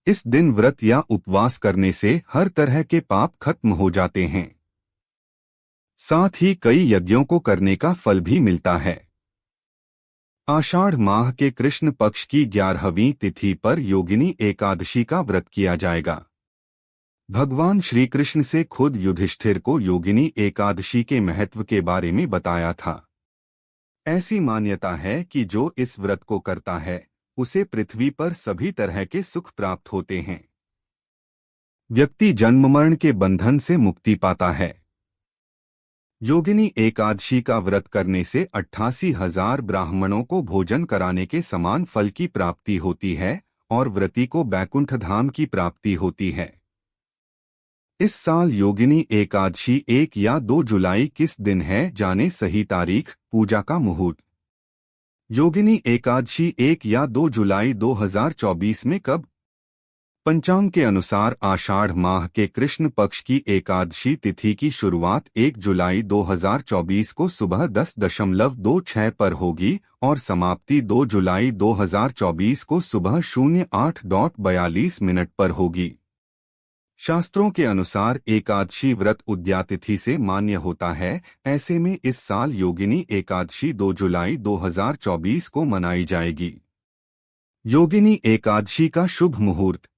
इस दिन व्रत या उपवास करने से हर तरह के पाप खत्म हो जाते हैं। साथ ही कई यज्ञों को करने का फल भी मिलता है। आषाढ़ माह के कृष्ण पक्ष की 11वीं तिथि पर योगिनी एकादशी का व्रत किया जाएगा। भगवान श्री कृष्ण से खुद युधिष्ठिर को योगिनी एकादशी के महत्व के बारे में बताया था। ऐसी मान्यता है कि जो इस व्रत को करता है उसे पृथ्वी पर सभी तरह के सुख प्राप्त होते हैं। व्यक्ति जन्म मरण के बंधन से मुक्ति पाता है। योगिनी एकादशी का व्रत करने से 88,000 ब्राह्मणों को भोजन कराने के समान फल की प्राप्ति होती है और व्रती को बैकुंठ धाम की प्राप्ति होती है। इस साल योगिनी एकादशी 1 या 2 जुलाई किस दिन है, जाने सही तारीख, पूजा का मुहूर्त। योगिनी एकादशी 1 या 2 जुलाई 2024 में कब? पंचांग के अनुसार आषाढ़ माह के कृष्ण पक्ष की एकादशी तिथि की शुरुआत 1 जुलाई 2024 को सुबह 10:26 पर होगी और समाप्ति 2 जुलाई 2024 को सुबह 08:42 पर होगी। शास्त्रों के अनुसार एकादशी व्रत उद्या तिथि से मान्य होता है। ऐसे में इस साल योगिनी एकादशी 2 जुलाई 2024 को मनाई जाएगी। योगिनी एकादशी का शुभ मुहूर्त।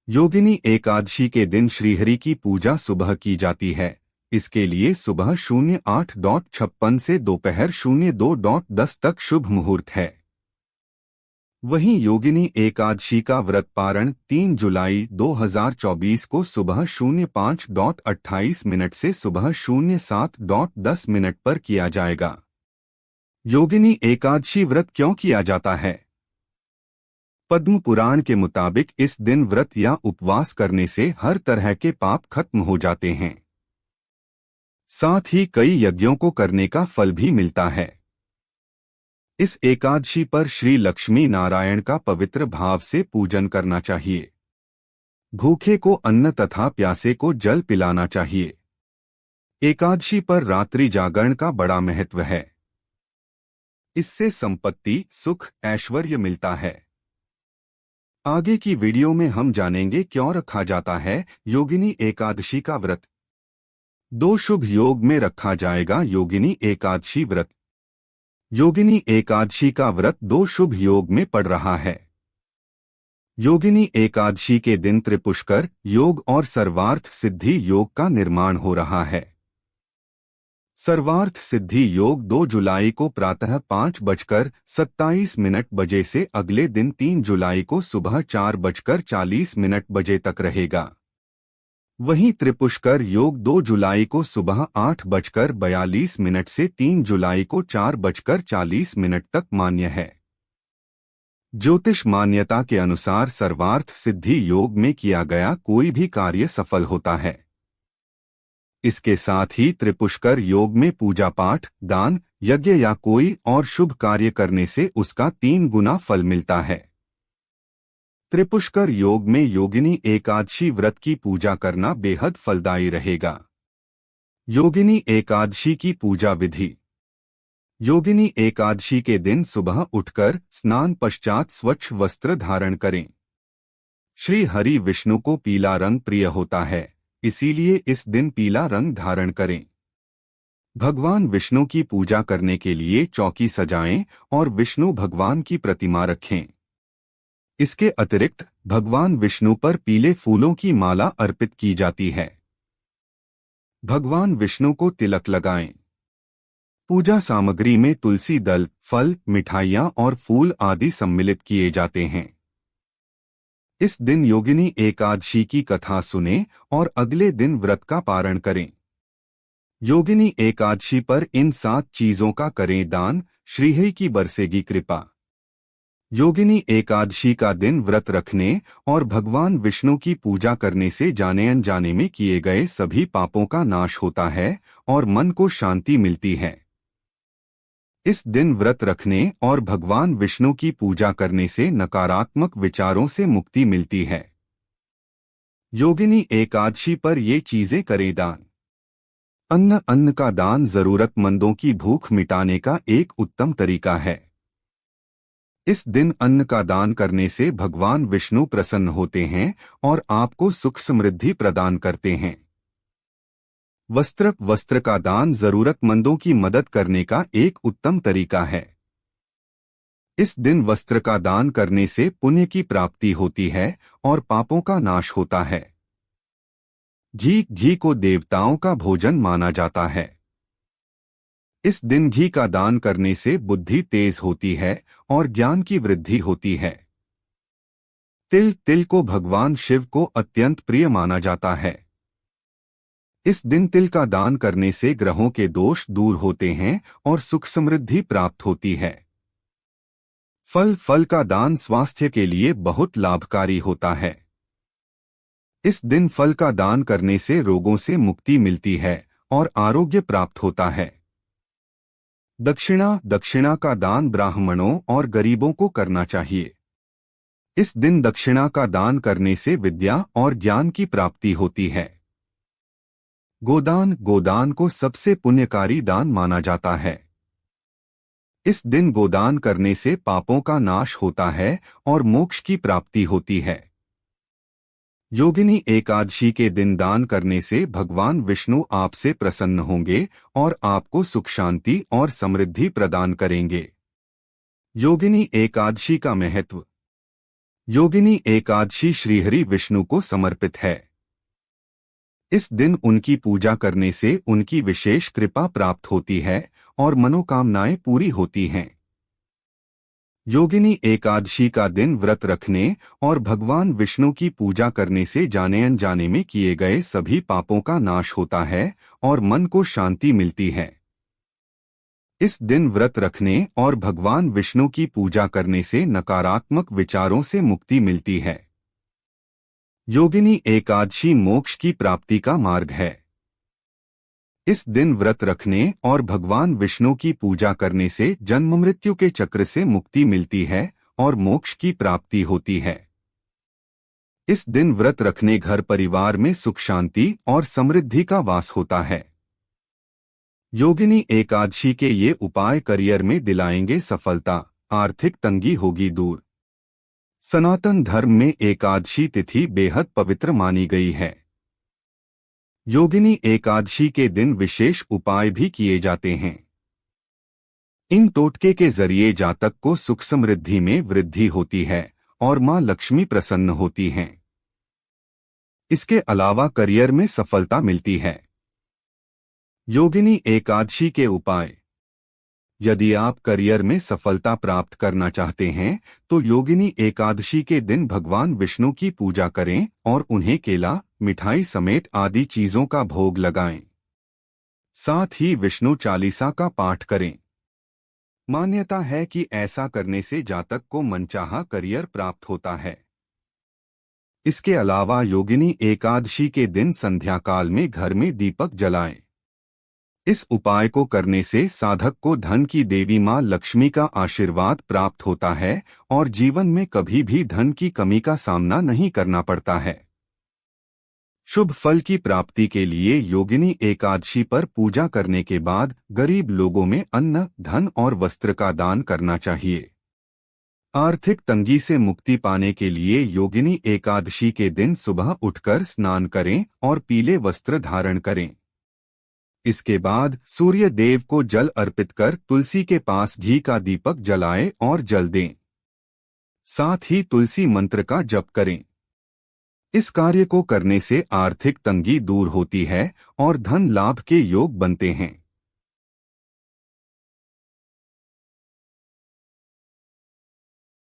योगिनी एकादशी के दिन श्रीहरि की पूजा सुबह की जाती है। इसके लिए सुबह 08:56 से दोपहर 02:10 तक शुभ मुहूर्त है। वहीं योगिनी एकादशी का व्रत पारण 3 जुलाई 2024 को सुबह 05:28 से सुबह 07:10 पर किया जाएगा। योगिनी एकादशी व्रत क्यों किया जाता है? पद्म पुराण के मुताबिक इस दिन व्रत या उपवास करने से हर तरह के पाप खत्म हो जाते हैं। साथ ही कई यज्ञों को करने का फल भी मिलता है। इस एकादशी पर श्री लक्ष्मी नारायण का पवित्र भाव से पूजन करना चाहिए। भूखे को अन्न तथा प्यासे को जल पिलाना चाहिए। एकादशी पर रात्रि जागरण का बड़ा महत्व है। इससे संपत्ति, सुख, ऐश्वर्य मिलता है। आगे की वीडियो में हम जानेंगे क्यों रखा जाता है योगिनी एकादशी का व्रत। 2 शुभ योग में रखा जाएगा योगिनी एकादशी व्रत। योगिनी एकादशी का व्रत 2 शुभ योग में पड़ रहा है। योगिनी एकादशी के दिन त्रिपुष्कर योग और सर्वार्थ सिद्धि योग का निर्माण हो रहा है। सर्वार्थ सिद्धि योग 2 जुलाई को प्रातः 5:27 बजे से अगले दिन 3 जुलाई को सुबह 4:40 तक रहेगा। वहीं त्रिपुष्कर योग 2 जुलाई को सुबह 8:42 से 3 जुलाई को 4:40 तक मान्य है। ज्योतिष मान्यता के अनुसार सर्वार्थ सिद्धि योग में किया गया कोई भी कार्य सफल होता है। इसके साथ ही त्रिपुष्कर योग में पूजा पाठ, दान, यज्ञ या कोई और शुभ कार्य करने से उसका 3 गुना फल मिलता है। त्रिपुष्कर योग में योगिनी एकादशी व्रत की पूजा करना बेहद फलदायी रहेगा। योगिनी एकादशी की पूजा विधि। योगिनी एकादशी के दिन सुबह उठकर स्नान पश्चात स्वच्छ वस्त्र धारण करें। श्री हरि विष्णु को पीला रंग प्रिय होता है, इसीलिए इस दिन पीला रंग धारण करें। भगवान विष्णु की पूजा करने के लिए चौकी सजाएं और विष्णु भगवान की प्रतिमा रखें। इसके अतिरिक्त भगवान विष्णु पर पीले फूलों की माला अर्पित की जाती है। भगवान विष्णु को तिलक लगाएं। पूजा सामग्री में तुलसी दल, फल, मिठाइयाँ और फूल आदि सम्मिलित किए जाते हैं। इस दिन योगिनी एकादशी की कथा सुनें और अगले दिन व्रत का पारण करें। योगिनी एकादशी पर इन 7 चीजों का करें दान, श्रीहरि की बरसेगी कृपा। योगिनी एकादशी का दिन व्रत रखने और भगवान विष्णु की पूजा करने से जाने अनजाने में किए गए सभी पापों का नाश होता है और मन को शांति मिलती है। इस दिन व्रत रखने और भगवान विष्णु की पूजा करने से नकारात्मक विचारों से मुक्ति मिलती है। योगिनी एकादशी पर ये चीजें करें दान। अन्न का दान जरूरतमंदों की भूख मिटाने का एक उत्तम तरीका है। इस दिन अन्न का दान करने से भगवान विष्णु प्रसन्न होते हैं और आपको सुख समृद्धि प्रदान करते हैं। वस्त्र का दान जरूरतमंदों की मदद करने का एक उत्तम तरीका है। इस दिन वस्त्र का दान करने से पुण्य की प्राप्ति होती है और पापों का नाश होता है। घी को देवताओं का भोजन माना जाता है। इस दिन घी का दान करने से बुद्धि तेज होती है और ज्ञान की वृद्धि होती है। तिल को भगवान शिव को अत्यंत प्रिय माना जाता है। इस दिन तिल का दान करने से ग्रहों के दोष दूर होते हैं और सुख समृद्धि प्राप्त होती है। फल का दान स्वास्थ्य के लिए बहुत लाभकारी होता है। इस दिन फल का दान करने से रोगों से मुक्ति मिलती है और आरोग्य प्राप्त होता है। दक्षिणा का दान ब्राह्मणों और गरीबों को करना चाहिए। इस दिन दक्षिणा का दान करने से विद्या और ज्ञान की प्राप्ति होती है। गोदान को सबसे पुण्यकारी दान माना जाता है। इस दिन गोदान करने से पापों का नाश होता है और मोक्ष की प्राप्ति होती है। योगिनी एकादशी के दिन दान करने से भगवान विष्णु आपसे प्रसन्न होंगे और आपको सुख शांति और समृद्धि प्रदान करेंगे। योगिनी एकादशी का महत्व। योगिनी एकादशी श्रीहरि विष्णु को समर्पित है। इस दिन उनकी पूजा करने से उनकी विशेष कृपा प्राप्त होती है और मनोकामनाएं पूरी होती हैं। योगिनी एकादशी का दिन व्रत रखने और भगवान विष्णु की पूजा करने से जाने अनजाने में किए गए सभी पापों का नाश होता है और मन को शांति मिलती है। इस दिन व्रत रखने और भगवान विष्णु की पूजा करने से नकारात्मक विचारों से मुक्ति मिलती है। योगिनी एकादशी मोक्ष की प्राप्ति का मार्ग है। इस दिन व्रत रखने और भगवान विष्णु की पूजा करने से जन्म मृत्यु के चक्र से मुक्ति मिलती है और मोक्ष की प्राप्ति होती है। इस दिन व्रत रखने घर परिवार में सुख शांति और समृद्धि का वास होता है। योगिनी एकादशी के ये उपाय करियर में दिलाएंगे सफलता, आर्थिक तंगी होगी दूर। सनातन धर्म में एकादशी तिथि बेहद पवित्र मानी गई है। योगिनी एकादशी के दिन विशेष उपाय भी किए जाते हैं। इन टोटके के जरिए जातक को सुख समृद्धि में वृद्धि होती है और मां लक्ष्मी प्रसन्न होती हैं। इसके अलावा करियर में सफलता मिलती है। योगिनी एकादशी के उपाय। यदि आप करियर में सफलता प्राप्त करना चाहते हैं तो योगिनी एकादशी के दिन भगवान विष्णु की पूजा करें और उन्हें केला, मिठाई समेत आदि चीजों का भोग लगाएं। साथ ही विष्णु चालीसा का पाठ करें। मान्यता है कि ऐसा करने से जातक को मनचाहा करियर प्राप्त होता है। इसके अलावा योगिनी एकादशी के दिन संध्या काल में घर में दीपक जलाएं। इस उपाय को करने से साधक को धन की देवी मां लक्ष्मी का आशीर्वाद प्राप्त होता है और जीवन में कभी भी धन की कमी का सामना नहीं करना पड़ता है। शुभ फल की प्राप्ति के लिए योगिनी एकादशी पर पूजा करने के बाद गरीब लोगों में अन्न, धन और वस्त्र का दान करना चाहिए। आर्थिक तंगी से मुक्ति पाने के लिए योगिनी एकादशी के दिन सुबह उठकर स्नान करें और पीले वस्त्र धारण करें। इसके बाद सूर्य देव को जल अर्पित कर तुलसी के पास घी का दीपक जलाएं और जल दें। साथ ही तुलसी मंत्र का जप करें। इस कार्य को करने से आर्थिक तंगी दूर होती है और धन लाभ के योग बनते हैं।